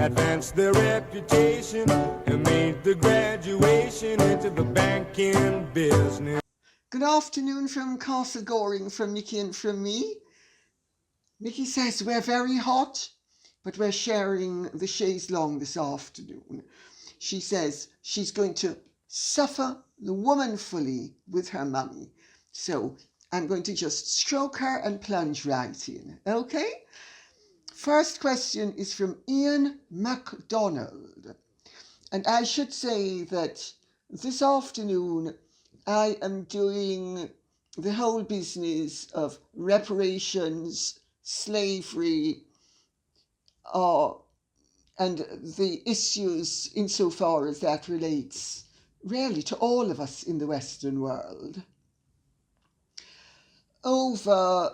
advanced their reputation, and made the graduation into the banking business. Good afternoon from Castle Goring, from Mickey and from me. Mickey says we're very hot, but we're sharing the chaise longue this afternoon. She says she's going to suffer the woman fully with her mummy. So I'm going to just stroke her and plunge right in, okay? First question is from Ian MacDonald. And I should say that this afternoon I am doing the whole business of reparations, slavery, and the issues insofar as that relates really to all of us in the Western world, over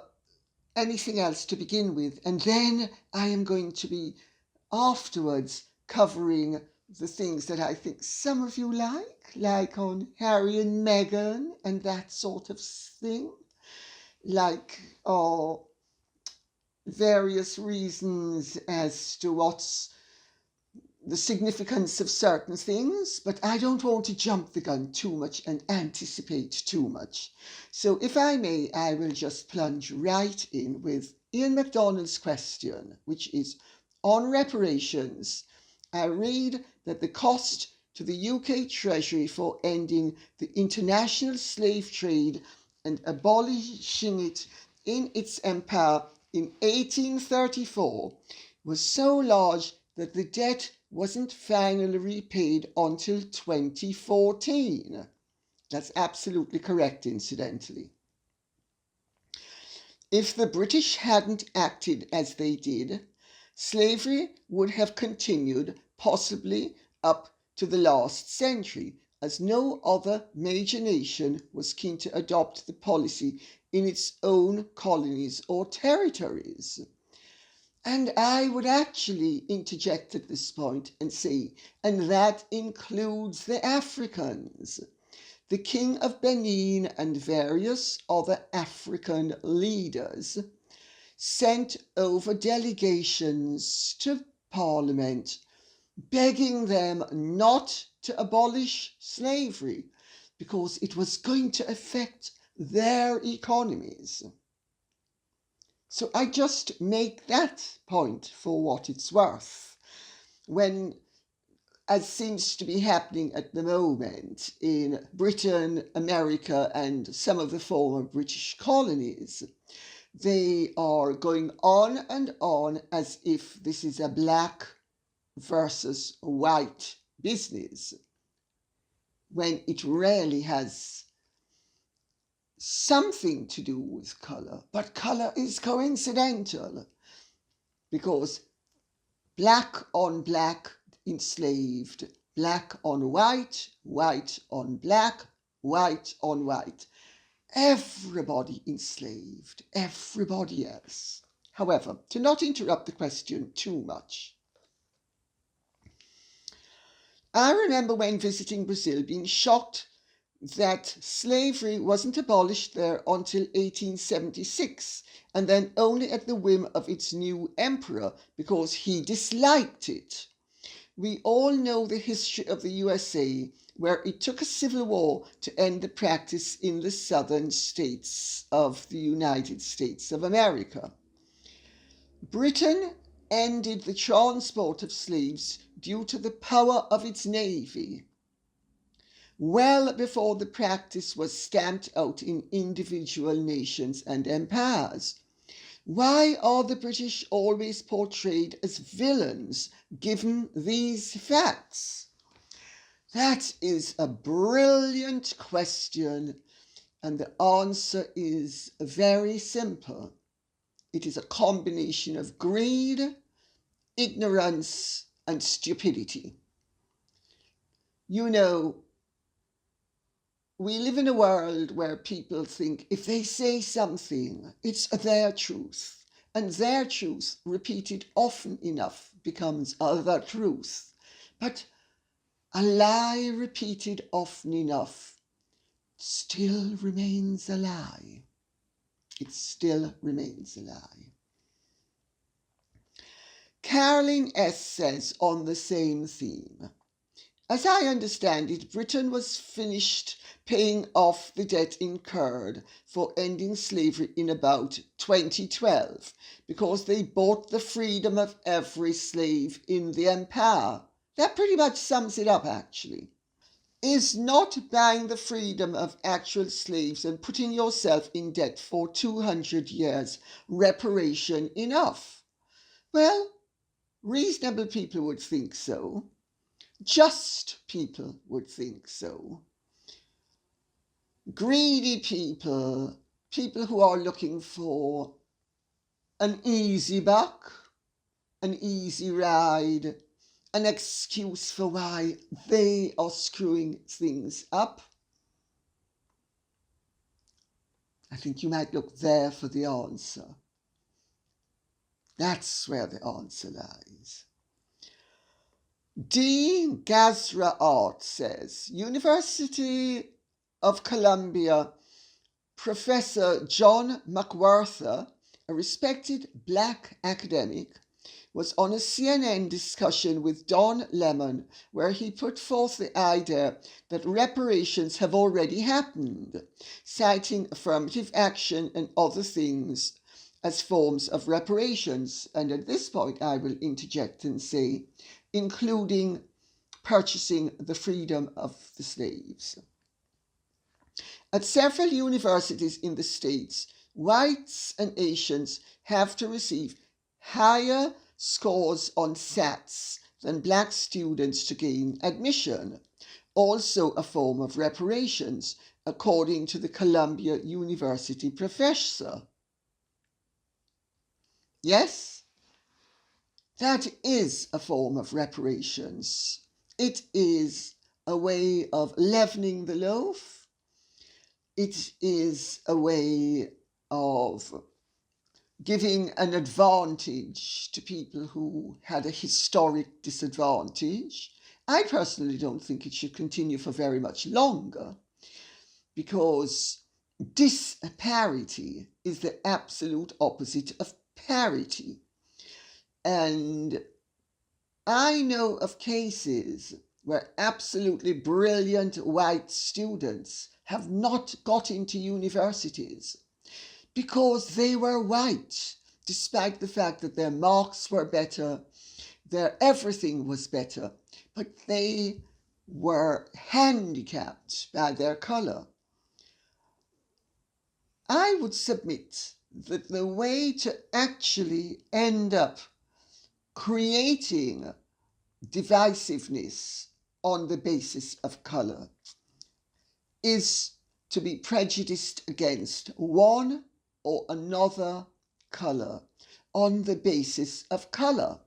anything else to begin with. And then I am going to be afterwards covering the things that I think some of you like on Harry and Meghan and that sort of thing, like various reasons as to what's the significance of certain things, but I don't want to jump the gun too much and anticipate too much. So if I may, I will just plunge right in with Ian MacDonald's question, which is on reparations. I read that the cost to the UK Treasury for ending the international slave trade and abolishing it in its empire in 1834 was so large that the debt wasn't finally repaid until 2014. That's absolutely correct, incidentally. If the British hadn't acted as they did, slavery would have continued possibly up to the last century, as no other major nation was keen to adopt the policy in its own colonies or territories. And I would actually interject at this point and say, and that includes the Africans. The King of Benin and various other African leaders sent over delegations to Parliament begging them not to abolish slavery because it was going to affect their economies. So I just make that point for what it's worth, when, as seems to be happening at the moment in Britain, America, and some of the former British colonies, they are going on and on as if this is a black versus white business, when it really has something to do with colour, but colour is coincidental, because black on black enslaved, black on white, white on black, white on white. Everybody enslaved, everybody else. However, to not interrupt the question too much, I remember when visiting Brazil being shocked that slavery wasn't abolished there until 1876, and then only at the whim of its new emperor because he disliked it. We all know the history of the USA, where it took a civil war to end the practice in the southern states of the United States of America. Britain ended the transport of slaves due to the power of its navy, well before the practice was stamped out in individual nations and empires. Why are the British always portrayed as villains, given these facts? That is a brilliant question, and the answer is very simple. It is a combination of greed, ignorance, and stupidity. You know, we live in a world where people think if they say something, it's their truth, and their truth, repeated often enough, becomes the truth. But a lie repeated often enough still remains a lie. It still remains a lie. Caroline S. says on the same theme, as I understand it, Britain was finished paying off the debt incurred for ending slavery in about 2012 because they bought the freedom of every slave in the empire. That pretty much sums it up, actually. Is not buying the freedom of actual slaves and putting yourself in debt for 200 years reparation enough? Well, reasonable people would think so. Just people would think so. Greedy people, people who are looking for an easy buck, an easy ride, an excuse for why they are screwing things up. I think you might look there for the answer. That's where the answer lies. D. Gazra Art says, University of Columbia Professor John McWhorter, a respected black academic, was on a CNN discussion with Don Lemon where he put forth the idea that reparations have already happened, citing affirmative action and other things as forms of reparations. And at this point I will interject and say, including purchasing the freedom of the slaves. At several universities in the States, whites and Asians have to receive higher scores on SATs than black students to gain admission, also a form of reparations, according to the Columbia University professor. Yes, that is a form of reparations. It is a way of leavening the loaf. It is a way of giving an advantage to people who had a historic disadvantage. I personally don't think it should continue for very much longer, because disparity is the absolute opposite of parity. And I know of cases where absolutely brilliant white students have not got into universities because they were white, despite the fact that their marks were better, their everything was better, but they were handicapped by their colour. I would submit that the way to actually end up creating divisiveness on the basis of colour is to be prejudiced against one or another colour on the basis of colour.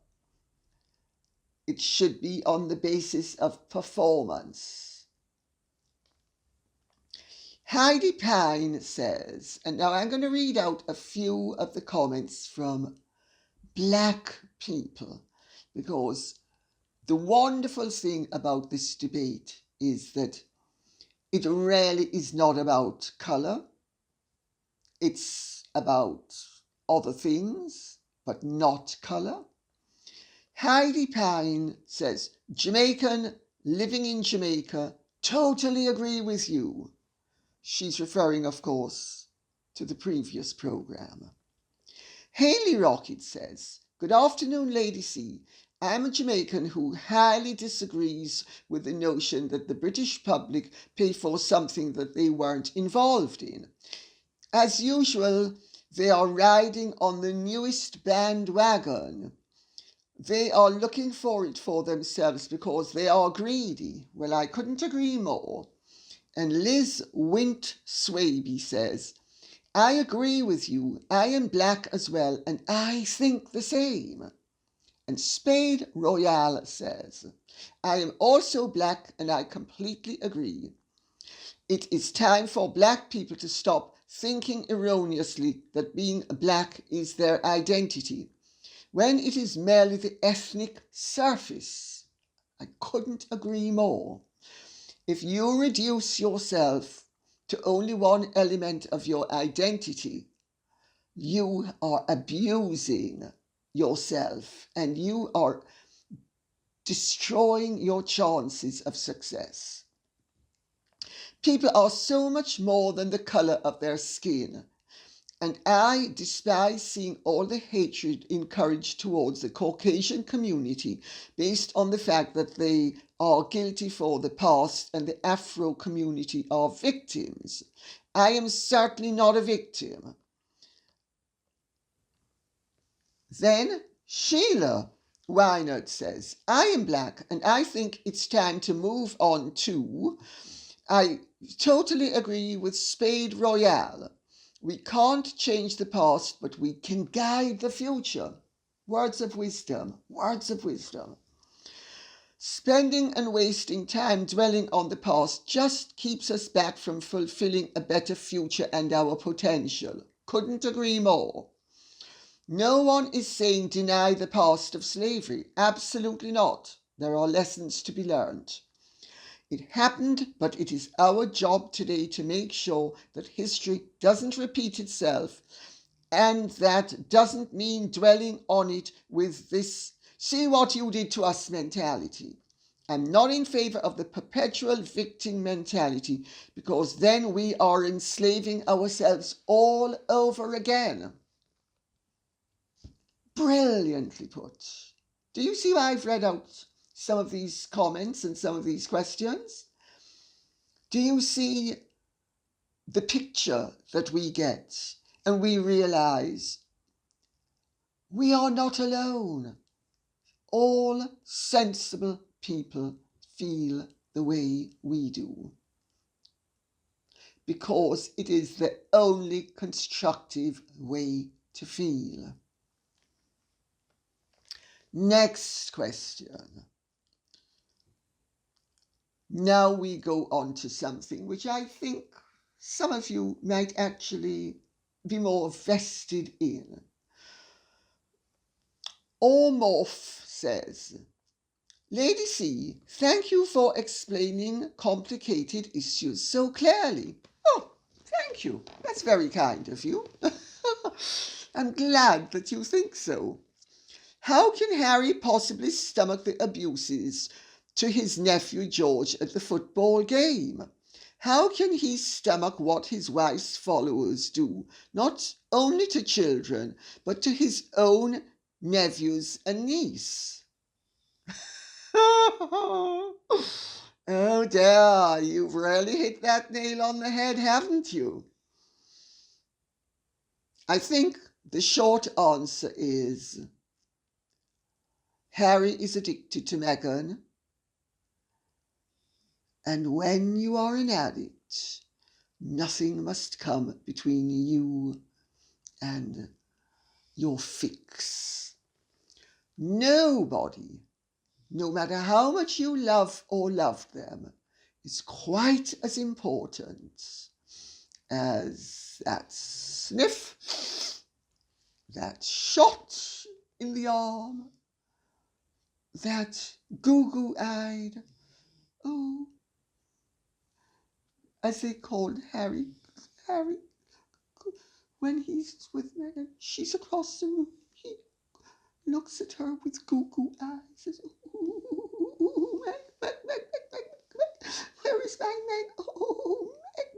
It should be on the basis of performance. Heidi Pine says, and now I'm going to read out a few of the comments from black people, because the wonderful thing about this debate is that it really is not about colour. It's about other things, but not colour. Heidi Pine says, Jamaican, living in Jamaica, totally agree with you. She's referring, of course, to the previous programme. Haley Rocket says, good afternoon, Lady C. I'm a Jamaican who highly disagrees with the notion that the British public pay for something that they weren't involved in. As usual, they are riding on the newest bandwagon. They are looking for it for themselves because they are greedy. Well, I couldn't agree more. And Liz Wint Swaby says, I agree with you. I am black as well, and I think the same. And Spade Royale says, I am also black, and I completely agree. It is time for black people to stop thinking erroneously that being black is their identity, when it is merely the ethnic surface. I couldn't agree more. If you reduce yourself to only one element of your identity, you are abusing yourself and you are destroying your chances of success. People are so much more than the colour of their skin. And I despise seeing all the hatred encouraged towards the Caucasian community based on the fact that they are guilty for the past and the Afro community are victims. I am certainly not a victim. Then Sheila Weinert says, I am black and I think it's time to move on to. I totally agree with Spade Royale. We can't change the past, but we can guide the future. Words of wisdom, words of wisdom. Spending and wasting time dwelling on the past just keeps us back from fulfilling a better future and our potential. Couldn't agree more. No one is saying deny the past of slavery. Absolutely not. There are lessons to be learned. It happened, but it is our job today to make sure that history doesn't repeat itself, and that doesn't mean dwelling on it with this see what you did to us mentality. I'm not in favour of the perpetual victim mentality, because then we are enslaving ourselves all over again. Brilliantly put. Do you see why I've read out some of these comments and some of these questions? Do you see the picture that we get and we realize we are not alone? All sensible people feel the way we do, because it is the only constructive way to feel. Next question. Now we go on to something which I think some of you might actually be more vested in. Ormorph says, Lady C, thank you for explaining complicated issues so clearly. Oh, thank you. That's very kind of you. I'm glad that you think so. How can Harry possibly stomach the abuses to his nephew George at the football game? How can he stomach what his wife's followers do, not only to children, but to his own nephews and niece? Oh dear, you've really hit that nail on the head, haven't you? I think the short answer is Harry is addicted to Meghan. And when you are an addict, nothing must come between you and your fix. Nobody, no matter how much you love or loved them, is quite as important as that sniff, that shot in the arm, that goo-goo-eyed, oh, as they called Harry, when he's with Meghan, she's across the room. He looks at her with goo-goo eyes, says, ooh, Meg, where is my Meg? Oh,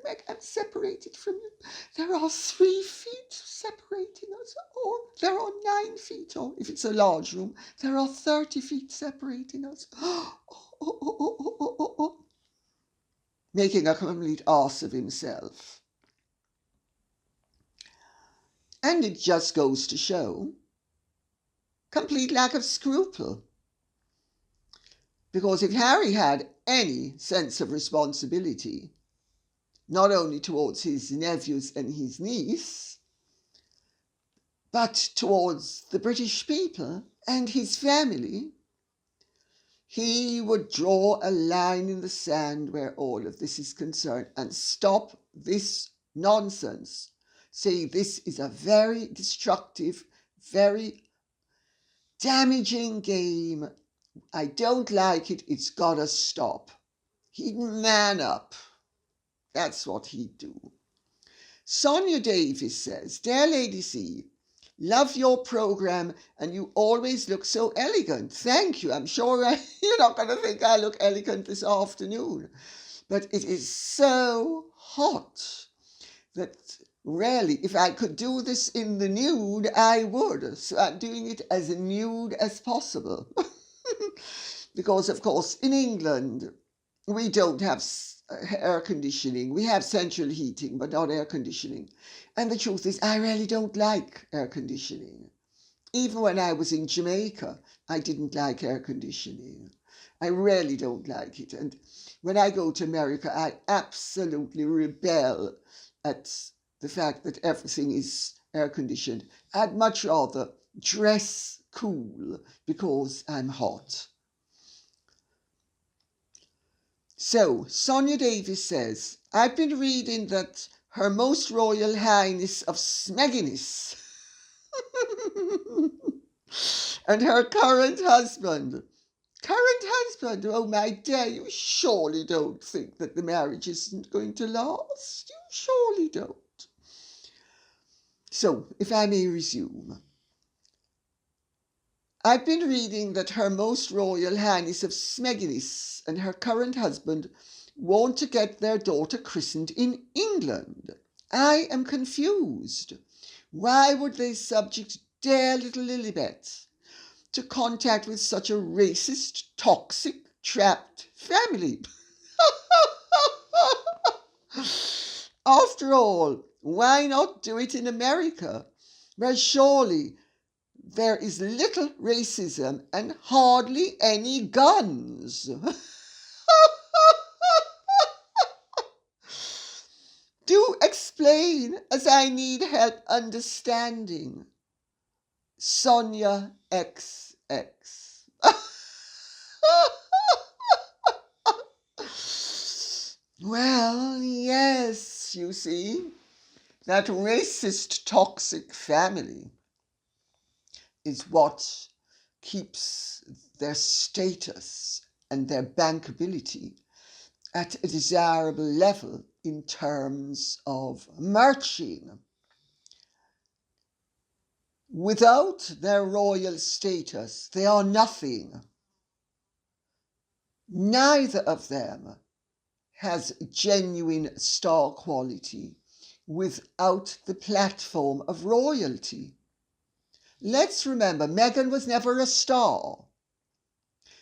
Meg, I'm separated from you. There are 3 feet separating us, or there are 9 feet, or if it's a large room, there are 30 feet separating us. Making a complete arse of himself. And it just goes to show complete lack of scruple. Because if Harry had any sense of responsibility, not only towards his nephews and his niece, but towards the British people and his family, he would draw a line in the sand where all of this is concerned and stop this nonsense. Say this is a very destructive, very damaging game. I don't like it. It's gotta stop. He'd man up. That's what he'd do. Sonia Davis says, Dear Lady C, Love your program, and you always look so elegant. Thank you. I'm sure you're not going to think I look elegant this afternoon. But it is so hot that really, if I could do this in the nude, I would. So I'm doing it as nude as possible. Because, of course, in England, we don't have air conditioning. We have central heating, but not air conditioning. And the truth is, I really don't like air conditioning. Even when I was in Jamaica, I didn't like air conditioning. I really don't like it. And when I go to America, I absolutely rebel at the fact that everything is air conditioned. I'd much rather dress cool because I'm hot. So, Sonia Davis says, I've been reading that Her Most Royal Highness of Smegginess and her current husband, oh my dear, you surely don't think that the marriage isn't going to last? You surely don't. So, if I may resume. I've been reading that Her Most Royal Highness of Smegginess and her current husband want to get their daughter christened in England. I am confused. Why would they subject dear little Lilibet to contact with such a racist, toxic, trapped family? After all, why not do it in America, where surely there is little racism and hardly any guns? Do explain, as I need help understanding. Sonia XX. Well, yes, you see, that racist, toxic family is what keeps their status and their bankability at a desirable level in terms of marching. Without their royal status, they are nothing. Neither of them has genuine star quality without the platform of royalty. Let's remember, Meghan was never a star.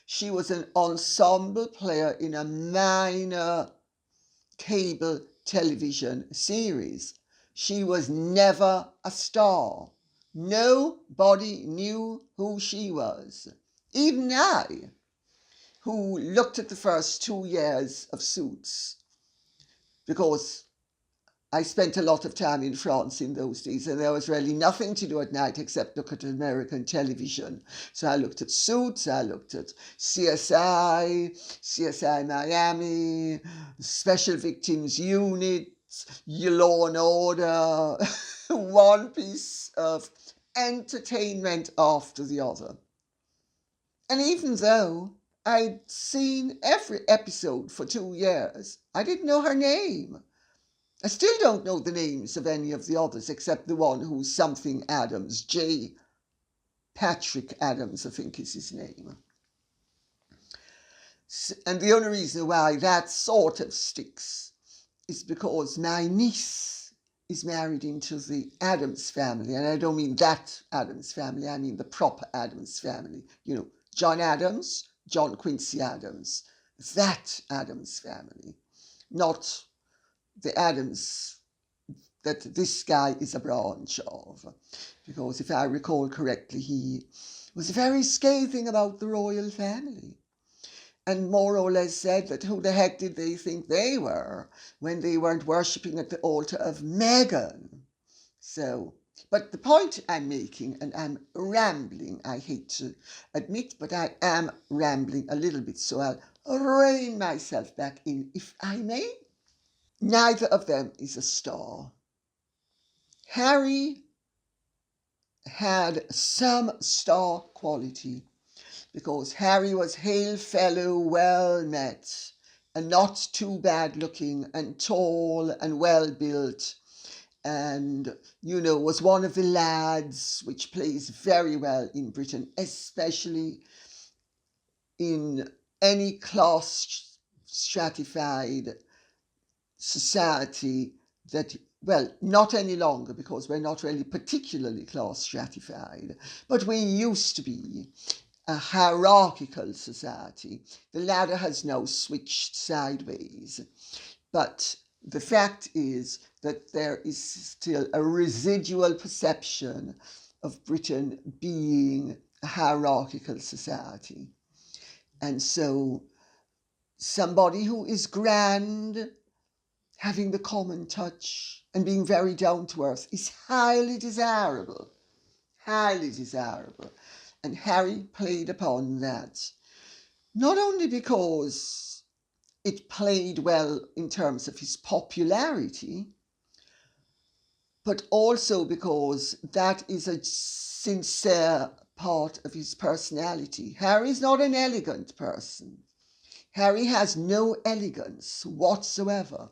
She was an ensemble player in a minor cable television series. She was never a star. Nobody knew who she was. Even I, who looked at the first 2 years of Suits, because I spent a lot of time in France in those days, and there was really nothing to do at night except look at American television. So I looked at Suits, I looked at CSI Miami, Special Victims Unit, Law and Order, one piece of entertainment after the other. And even though I'd seen every episode for 2 years, I didn't know her name. I still don't know the names of any of the others except the one who's something Adams, J. Patrick Adams, I think is his name. And the only reason why that sort of sticks is because my niece is married into the Adams family. And I don't mean that Adams family, I mean the proper Adams family. You know, John Adams, John Quincy Adams, that Adams family, not the Adams that this guy is a branch of. Because if I recall correctly, he was very scathing about the royal family, and more or less said that who the heck did they think they were when they weren't worshipping at the altar of Meghan. So, but the point I'm making, and I'm rambling, I hate to admit, but I am rambling a little bit, so I'll rein myself back in, if I may. Neither of them is a star. Harry had some star quality because Harry was hail fellow, well met, and not too bad looking, and tall and well built, and, was one of the lads, which plays very well in Britain, especially in any class stratified society that, well, not any longer, because we're not really particularly class stratified, but we used to be a hierarchical society. The ladder has now switched sideways, but the fact is that there is still a residual perception of Britain being a hierarchical society. And so somebody who is grand, having the common touch and being very down to earth is highly desirable. Highly desirable. And Harry played upon that. Not only because it played well in terms of his popularity, but also because that is a sincere part of his personality. Harry's not an elegant person. Harry has no elegance whatsoever.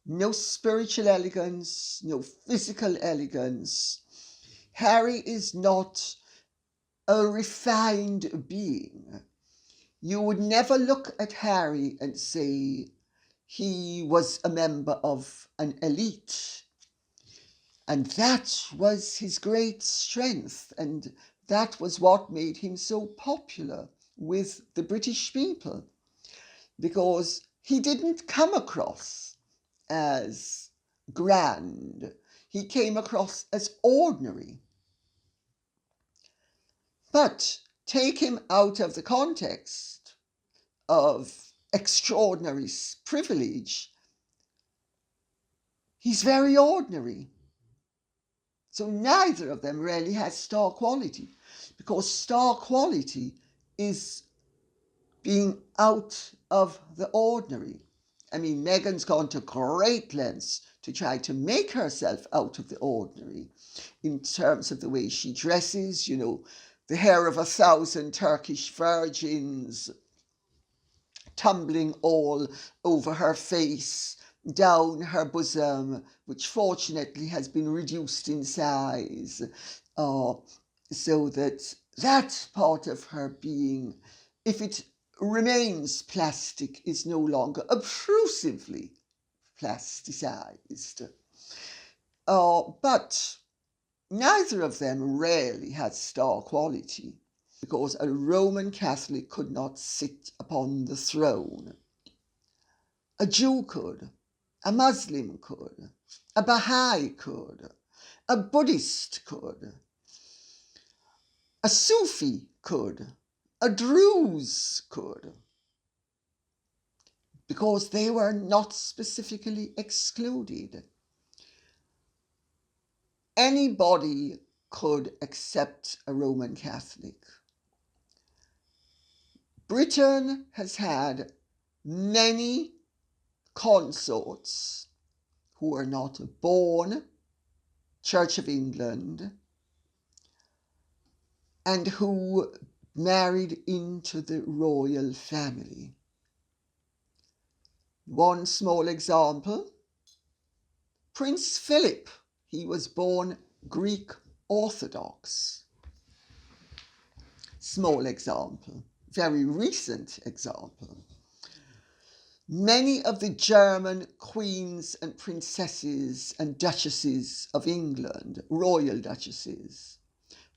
No spiritual elegance, no physical elegance. Harry is not a refined being. You would never look at Harry and say he was a member of an elite. And that was his great strength, and that was what made him so popular with the British people, because he didn't come across as grand. He came across as ordinary. But take him out of the context of extraordinary privilege, he's very ordinary. So neither of them really has star quality, because star quality is being out of the ordinary. I mean, Meghan's gone to great lengths to try to make herself out of the ordinary in terms of the way she dresses, the hair of 1,000 Turkish virgins tumbling all over her face, down her bosom, which fortunately has been reduced in size, so that part of her being, if it remains plastic, is no longer obtrusively plasticized. But neither of them really had star quality, because a Roman Catholic could not sit upon the throne. A Jew could, a Muslim could, a Baha'i could, a Buddhist could, a Sufi could, a Druze could, because they were not specifically excluded. Anybody could accept a Roman Catholic. Britain has had many consorts who were not born Church of England and who married into the royal family. One small example, Prince Philip, he was born Greek Orthodox. Small example, very recent example. Many of the German queens and princesses and duchesses of England, royal duchesses,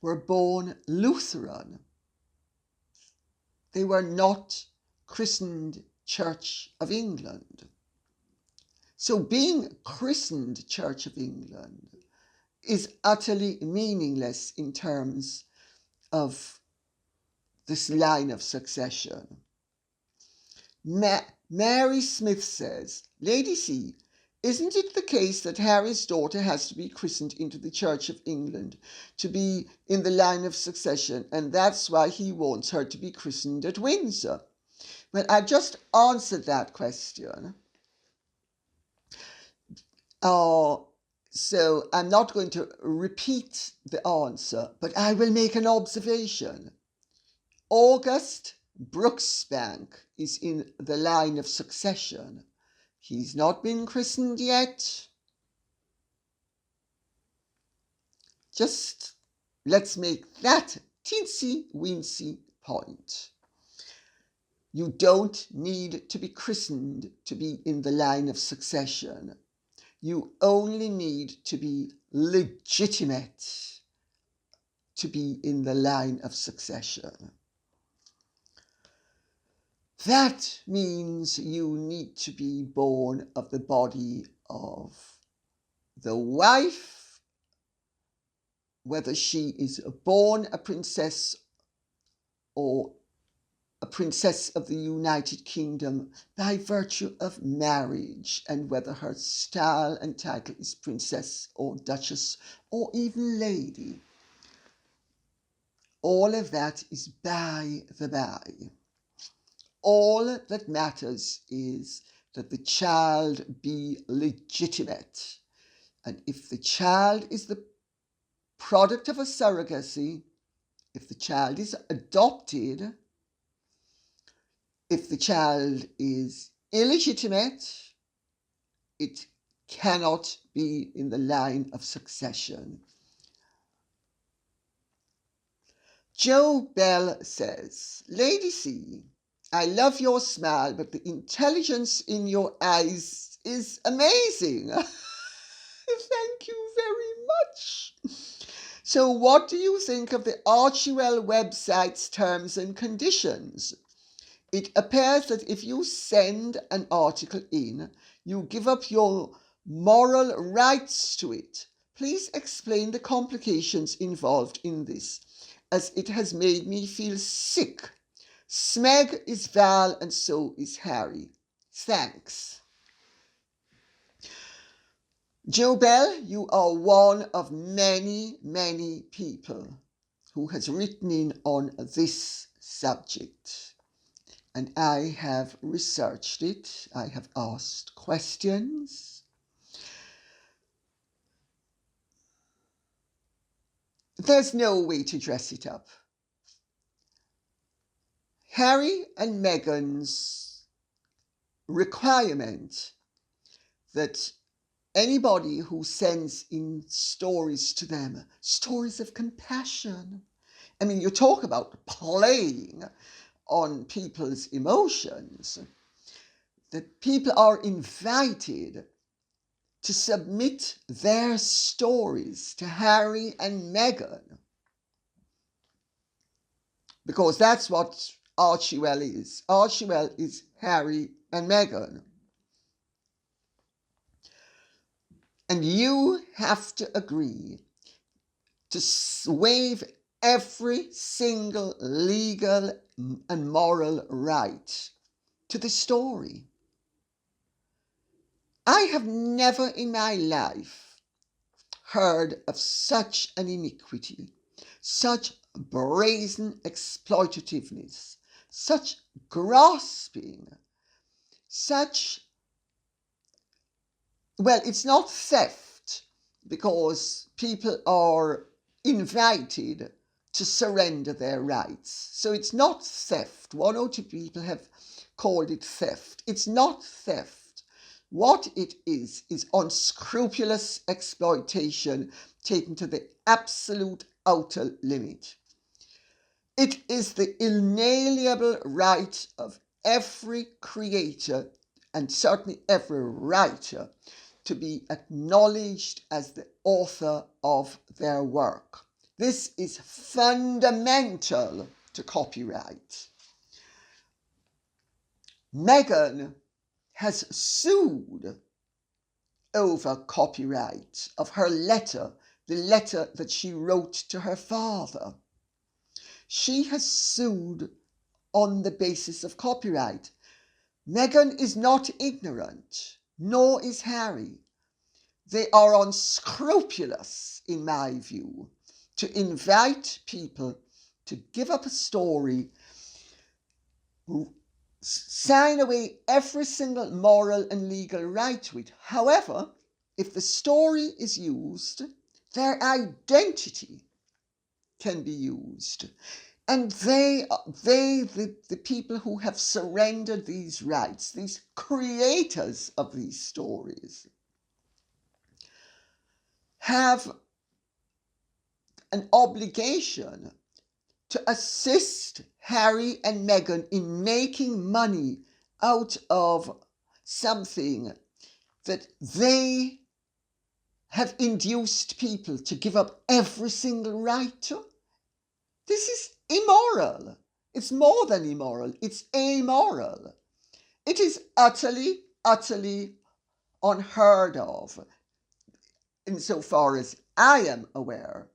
were born Lutheran. They were not christened Church of England. So being christened Church of England is utterly meaningless in terms of this line of succession. Mary Smith says, Lady C, isn't it the case that Harry's daughter has to be christened into the Church of England to be in the line of succession, and that's why he wants her to be christened at Windsor? Well, I just answered that question. So I'm not going to repeat the answer, but I will make an observation. August Brooksbank is in the line of succession. He's not been christened yet. Just let's make that teensy-weensy point. You don't need to be christened to be in the line of succession. You only need to be legitimate to be in the line of succession. That means you need to be born of the body of the wife, whether she is born a princess or a princess of the United Kingdom by virtue of marriage, and whether her style and title is princess or duchess or even lady. All of that is by the by. All that matters is that the child be legitimate. And if the child is the product of a surrogacy, if the child is adopted, if the child is illegitimate, it cannot be in the line of succession. Joe Bell says, Lady C, I love your smile, but the intelligence in your eyes is amazing. Thank you very much. So what do you think of the Archewell website's terms and conditions? It appears that if you send an article in, you give up your moral rights to it. Please explain the complications involved in this, as it has made me feel sick. Smeg is Val and so is Harry. Thanks. Joe Bell, you are one of many, many people who has written in on this subject. And I have researched it. I have asked questions. There's no way to dress it up. Harry and Meghan's requirement that anybody who sends in stories to them, stories of compassion. I mean, you talk about playing on people's emotions, that people are invited to submit their stories to Harry and Meghan, because that's what Archewell is. Archewell is Harry and Meghan. And you have to agree to waive every single legal and moral right to the story. I have never in my life heard of such an iniquity, such brazen exploitativeness, such grasping, such, well, it's not theft, because people are invited to surrender their rights. So it's not theft. One or two people have called it theft. It's not theft. What it is unscrupulous exploitation taken to the absolute outer limit. It is the inalienable right of every creator, and certainly every writer, to be acknowledged as the author of their work. This is fundamental to copyright. Meghan has sued over copyright of her letter, the letter that she wrote to her father. She has sued on the basis of copyright. Meghan is not ignorant, nor is Harry. They are unscrupulous, in my view, to invite people to give up a story, sign away every single moral and legal right to it. However, if the story is used, their identity can be used. And the people who have surrendered these rights, these creators of these stories, have an obligation to assist Harry and Meghan in making money out of something that they have induced people to give up every single right to. This is immoral. It's more than immoral. It's amoral. It is utterly, utterly unheard of, insofar as I am aware,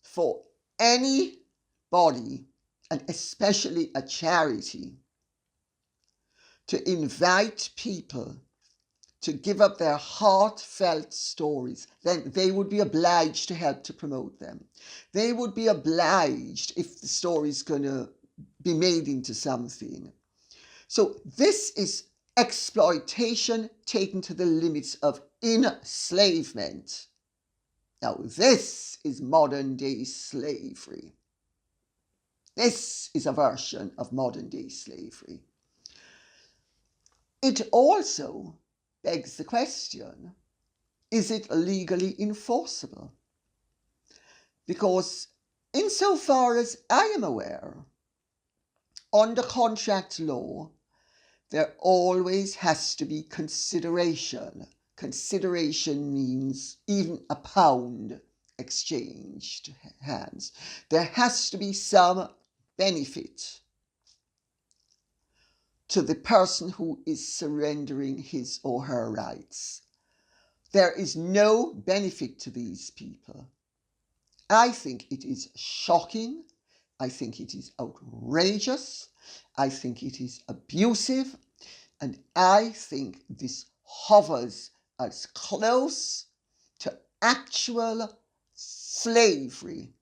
for any body, and especially a charity, to invite people to give up their heartfelt stories. Then they would be obliged to help to promote them. They would be obliged if the story's going to be made into something. So this is exploitation taken to the limits of enslavement. Now this is modern day slavery. This is a version of modern day slavery. It also begs the question, is it legally enforceable? Because insofar as I am aware, under contract law, there always has to be consideration. Consideration means even a pound exchanged hands. There has to be some benefit to the person who is surrendering his or her rights. There is no benefit to these people. I think it is shocking. I think it is outrageous. I think it is abusive. And I think this hovers as close to actual slavery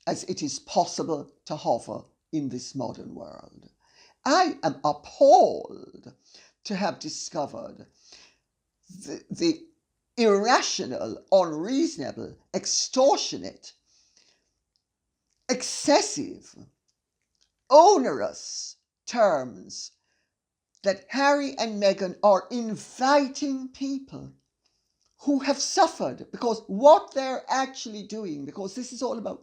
as it is possible to hover in this modern world. I am appalled to have discovered the irrational, unreasonable, extortionate, excessive, onerous terms that Harry and Meghan are inviting people who have suffered, because what they're actually doing, because this is all about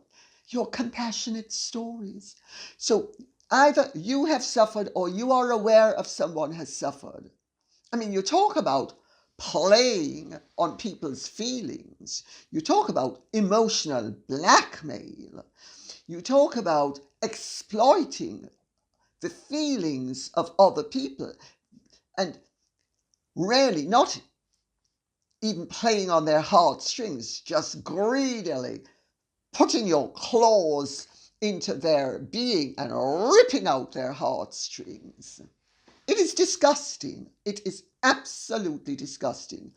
your compassionate stories. So either you have suffered or you are aware of someone has suffered. I mean, you talk about playing on people's feelings. You talk about emotional blackmail. You talk about exploiting the feelings of other people, and really not even playing on their heartstrings, just greedily putting your claws into their being and ripping out their heartstrings. It is disgusting. It is absolutely disgusting.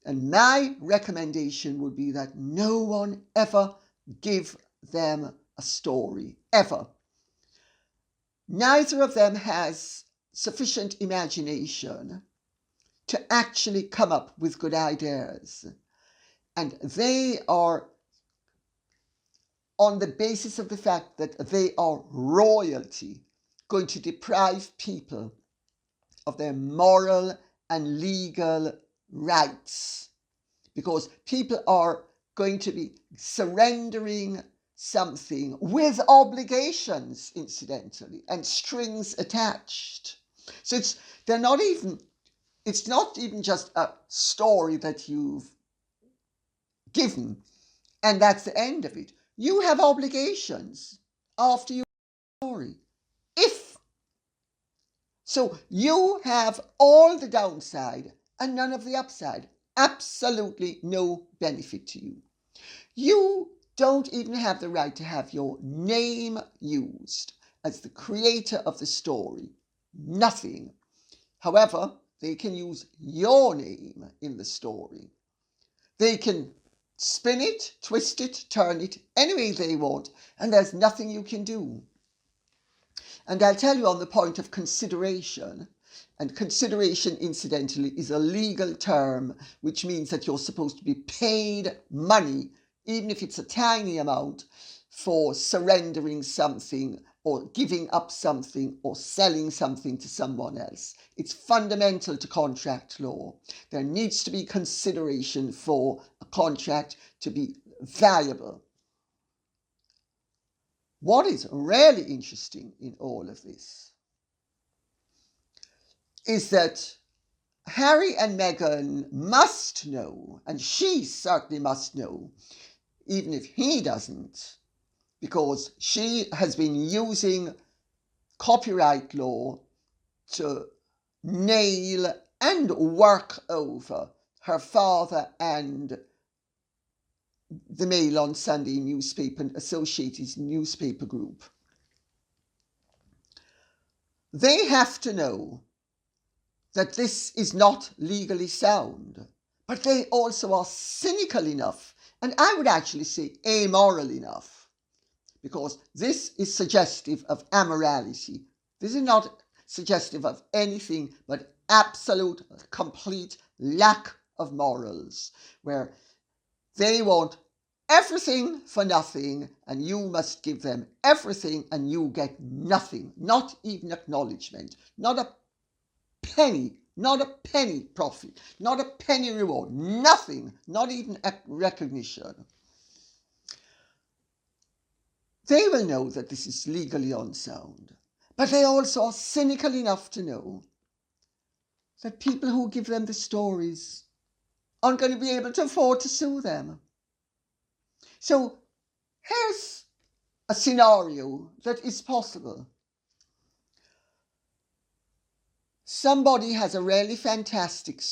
And my recommendation would be that no one ever give them a story, ever. Neither of them has sufficient imagination to actually come up with good ideas. And they are, on the basis of the fact that they are royalty, going to deprive people of their moral and legal rights, because people are going to be surrendering something with obligations, incidentally, and strings attached. So it's not even just a story that you've given and that's the end of it. You have obligations after your story. So you have all the downside and none of the upside. Absolutely no benefit to you. You don't even have the right to have your name used as the creator of the story. Nothing. However, they can use your name in the story. They can spin it, twist it, turn it any way they want, and there's nothing you can do. And I'll tell you on the point of consideration, and consideration, incidentally, is a legal term, which means that you're supposed to be paid money, even if it's a tiny amount, for surrendering something or giving up something or selling something to someone else. It's fundamental to contract law. There needs to be consideration for a contract to be valuable. what is really interesting in all of this is that Harry and Meghan must know, and she certainly must know, even if he doesn't, because she has been using copyright law to nail and work over her father and the Mail on Sunday newspaper and Associated newspaper group. They have to know that this is not legally sound, but they also are cynical enough, and I would actually say amoral enough, because this is suggestive of amorality. This is not suggestive of anything but absolute, complete lack of morals, where they want everything for nothing, and you must give them everything and you get nothing, not even acknowledgement, not a penny profit, not a penny reward, nothing, not even recognition. They will know that this is legally unsound, but they also are cynical enough to know that people who give them the stories aren't going to be able to afford to sue them. So here's a scenario that is possible. Somebody has a really fantastic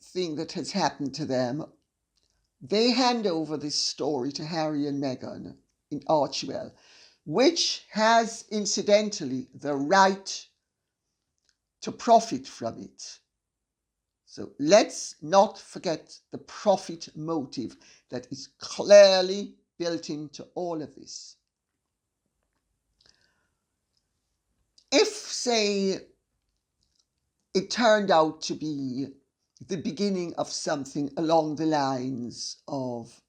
thing that has happened to them. They hand over this story to Harry and Meghan in Archewell, which has incidentally the right to profit from it. So let's not forget the profit motive that is clearly built into all of this. If, say, it turned out to be the beginning of something along the lines of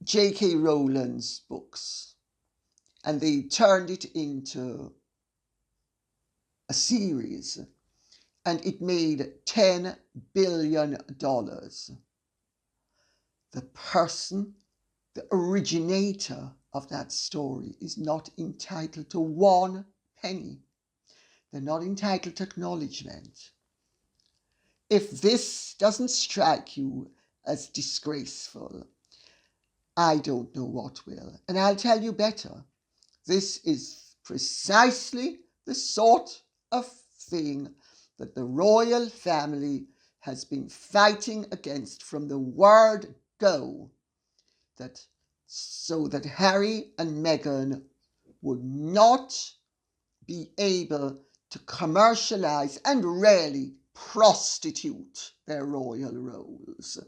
J.K. Rowling's books, and they turned it into a series, and it made $10 billion. The person, the originator of that story, is not entitled to 1 penny. They're not entitled to acknowledgement. If this doesn't strike you as disgraceful, I don't know what will. And I'll tell you better. This is precisely the sort of thing that the royal family has been fighting against from the word go, so that Harry and Meghan would not be able to commercialize and really prostitute their royal roles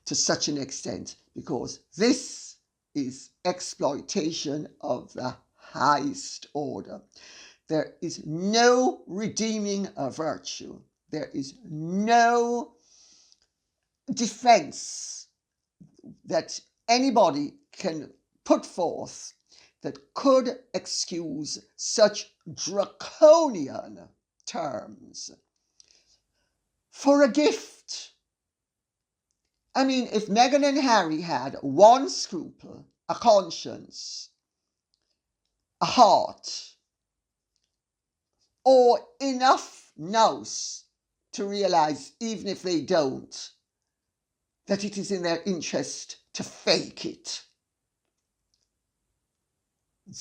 to such an extent, because this is exploitation of the highest order. There is no redeeming a virtue. There is no defense that anybody can put forth that could excuse such draconian terms for a gift. I mean, if Meghan and Harry had one scruple, a conscience, a heart, or enough nous to realize, even if they don't, that it is in their interest to fake it,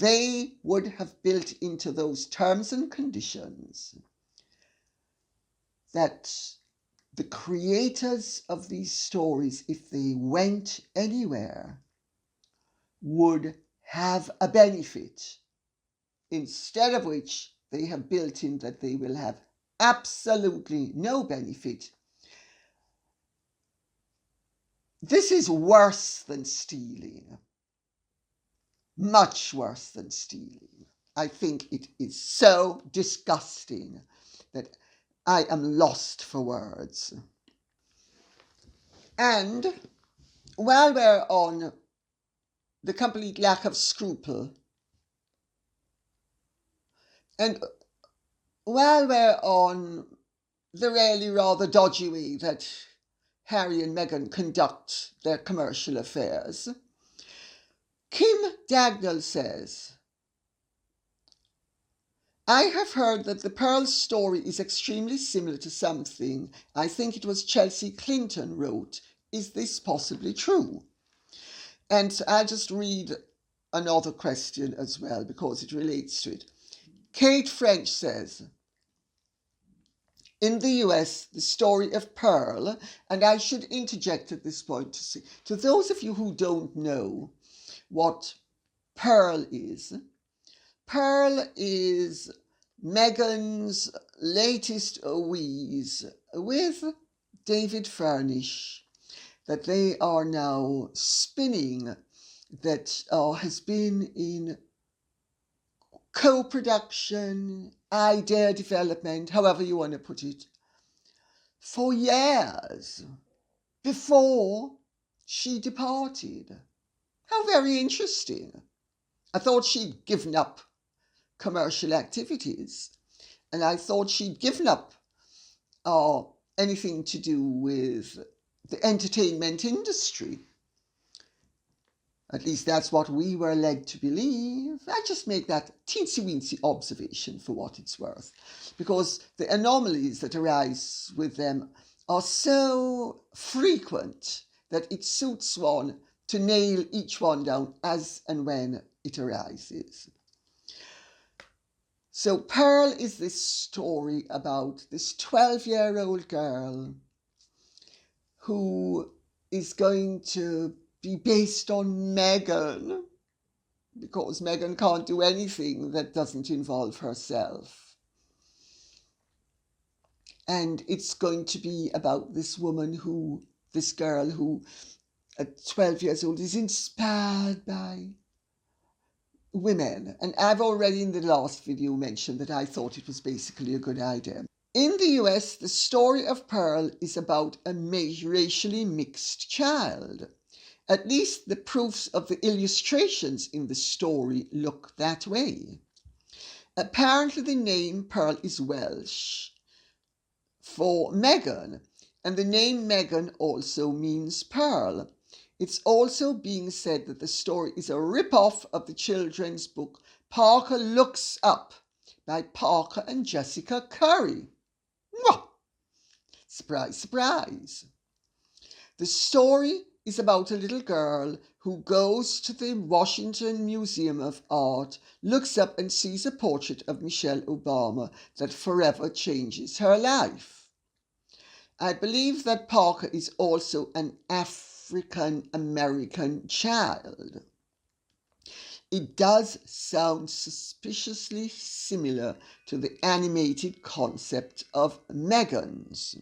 they would have built into those terms and conditions that the creators of these stories, if they went anywhere, would have a benefit, instead of which they have built in that they will have absolutely no benefit. This is worse than stealing. Much worse than stealing. I think it is so disgusting that I am lost for words. And while we're on the complete lack of scruple, and while we're on the really rather dodgy way that Harry and Meghan conduct their commercial affairs, Kim Dagnall says, I have heard that the Pearl story is extremely similar to something I think it was Chelsea Clinton wrote. Is this possibly true? And I'll just read another question as well because it relates to it. Kate French says, in the US, the story of Pearl, and I should interject at this point to say, to those of you who don't know what Pearl is Meghan's latest wheeze with David Furnish that they are now spinning, that has been in co-production, idea development, however you want to put it, for years before she departed. How very interesting. I thought she'd given up commercial activities, and I thought she'd given up anything to do with the entertainment industry. At least that's what we were led to believe. I just make that teensy-weensy observation for what it's worth, because the anomalies that arise with them are so frequent that it suits one to nail each one down as and when it arises. So Pearl is this story about this 12-year-old girl who is going to be based on Meghan, because Meghan can't do anything that doesn't involve herself. And it's going to be about this girl who at 12 years old is inspired by women. And I've already in the last video mentioned that I thought it was basically a good idea. In the US, the story of Pearl is about a racially mixed child. At least the proofs of the illustrations in the story look that way. Apparently the name Pearl is Welsh for Meghan, and the name Meghan also means pearl. It's also being said that the story is a rip-off of the children's book Parker Looks Up by Parker and Jessica Curry. Mwah! Surprise, surprise. The story is about a little girl who goes to the Washington Museum of Art, looks up and sees a portrait of Michelle Obama that forever changes her life. I believe that Parker is also an African-American child. It does sound suspiciously similar to the animated concept of Meghan's.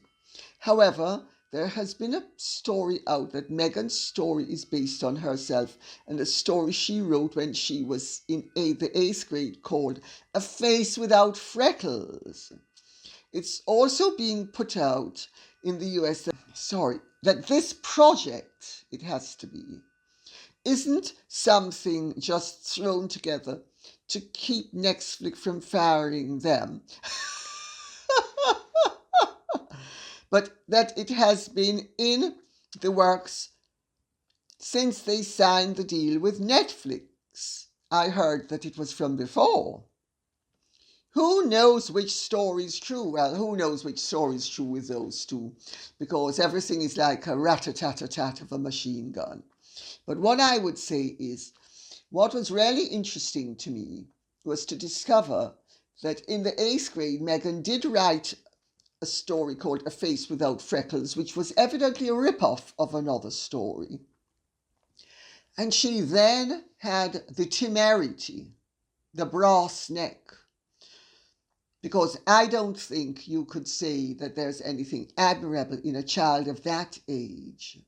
However, there has been a story out that Meghan's story is based on herself and a story she wrote when she was in the 8th grade called A Face Without Freckles. It's also being put out in the US that this project, it has to be, isn't something just thrown together to keep Netflix from firing them. But that it has been in the works since they signed the deal with Netflix. I heard that it was from before. Who knows which story is true? Well, who knows which story is true with those two? Because everything is like a rat-a-tat-a-tat of a machine gun. But what I would say is, what was really interesting to me was to discover that in the 8th grade, Meghan did write a story called A Face Without Freckles, which was evidently a rip-off of another story. And she then had the temerity, the brass neck, because I don't think you could say that there's anything admirable in a child of that age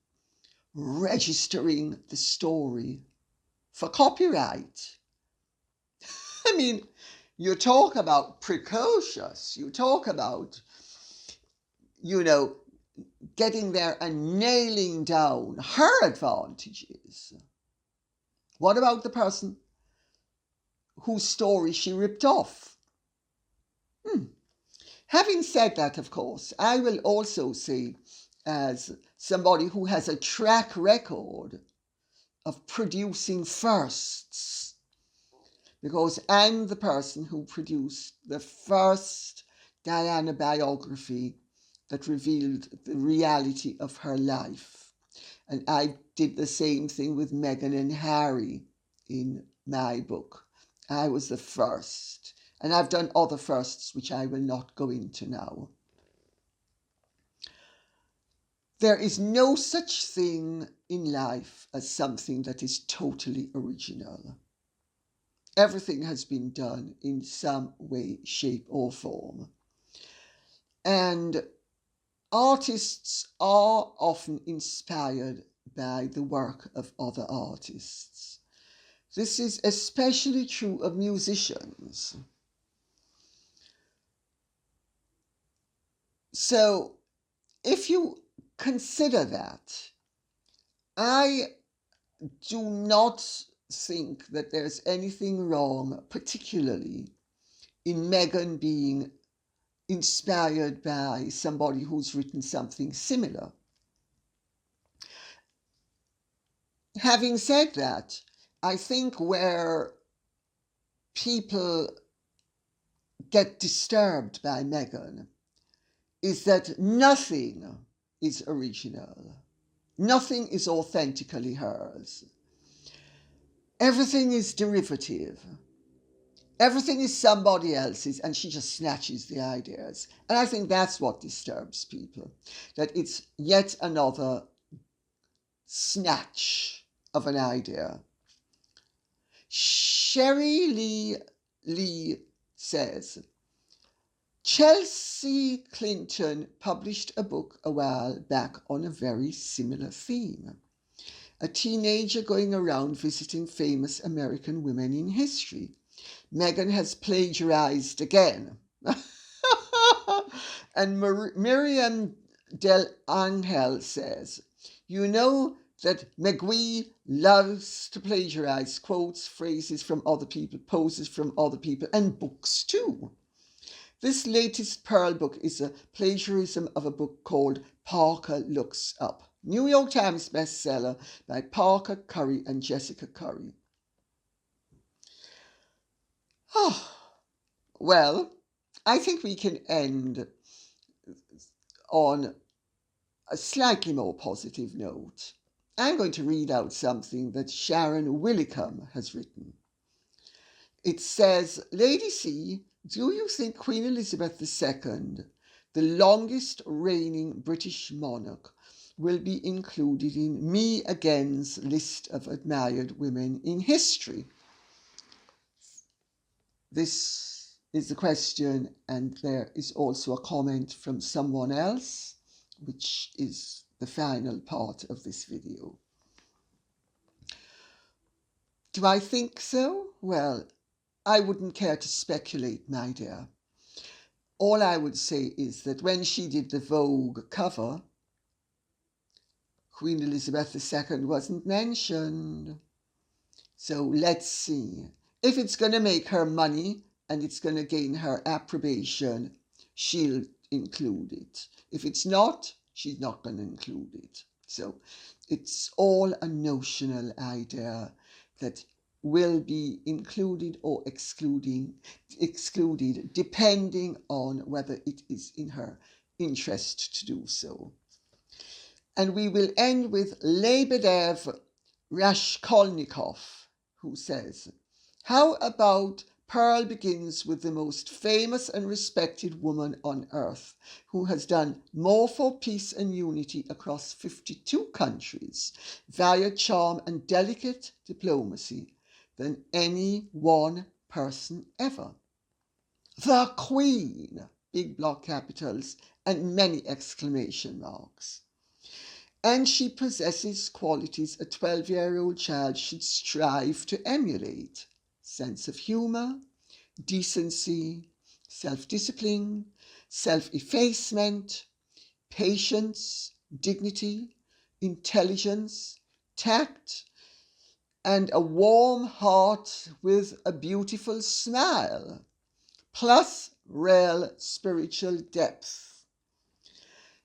registering the story for copyright. I mean, you talk about precocious, you talk about, getting there and nailing down her advantages. What about the person whose story she ripped off? Having said that, of course, I will also say, as somebody who has a track record of producing firsts, because I'm the person who produced the first Diana biography that revealed the reality of her life. And I did the same thing with Meghan and Harry in my book. I was the first. And I've done other firsts, which I will not go into now. There is no such thing in life as something that is totally original. Everything has been done in some way, shape, or form. And artists are often inspired by the work of other artists. This is especially true of musicians. So, if you consider that, I do not think that there's anything wrong, particularly in Meghan being inspired by somebody who's written something similar. Having said that, I think where people get disturbed by Meghan is that nothing is original. Nothing is authentically hers. Everything is derivative. Everything is somebody else's, and she just snatches the ideas. And I think that's what disturbs people, that it's yet another snatch of an idea. Sherry Lee says, Chelsea Clinton published a book a while back on a very similar theme. A teenager going around visiting famous American women in history. Meghan has plagiarized again. And Miriam Del Angel says, you know that McGwee loves to plagiarize quotes, phrases from other people, poses from other people, and books too. This latest Pearl book is a plagiarism of a book called Parker Looks Up. New York Times bestseller by Parker Curry and Jessica Curry. Oh, well, I think we can end on a slightly more positive note. I'm going to read out something that Sharon Willicombe has written. It says, Lady C, do you think Queen Elizabeth II, the longest reigning British monarch, will be included in Me Again's list of admired women in history? This is the question, and there is also a comment from someone else, which is the final part of this video. Do I think so? Well, I wouldn't care to speculate, my dear. All I would say is that when she did the Vogue cover, Queen Elizabeth II wasn't mentioned. So let's see. If it's going to make her money and it's going to gain her approbation, she'll include it. If it's not, she's not going to include it. So it's all a notional idea that will be included or excluded depending on whether it is in her interest to do so. And we will end with Lebedev Raskolnikov, who says, how about Pearl begins with the most famous and respected woman on earth, who has done more for peace and unity across 52 countries via charm and delicate diplomacy than any one person ever. The Queen, big block capitals and many exclamation marks. And she possesses qualities a 12-year-old child should strive to emulate. Sense of humour, decency, self-discipline, self-effacement, patience, dignity, intelligence, tact, and a warm heart with a beautiful smile, plus real spiritual depth.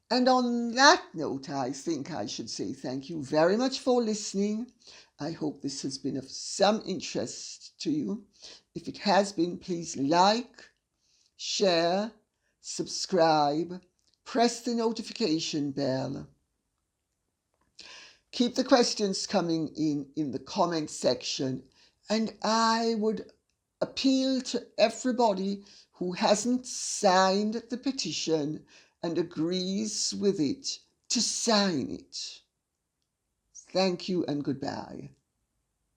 And on that note, I think I should say thank you very much for listening. I hope this has been of some interest to you. If it has been, please like, share, subscribe, press the notification bell. Keep the questions coming in the comment section, and I would appeal to everybody who hasn't signed the petition and agrees with it to sign it. Thank you and goodbye.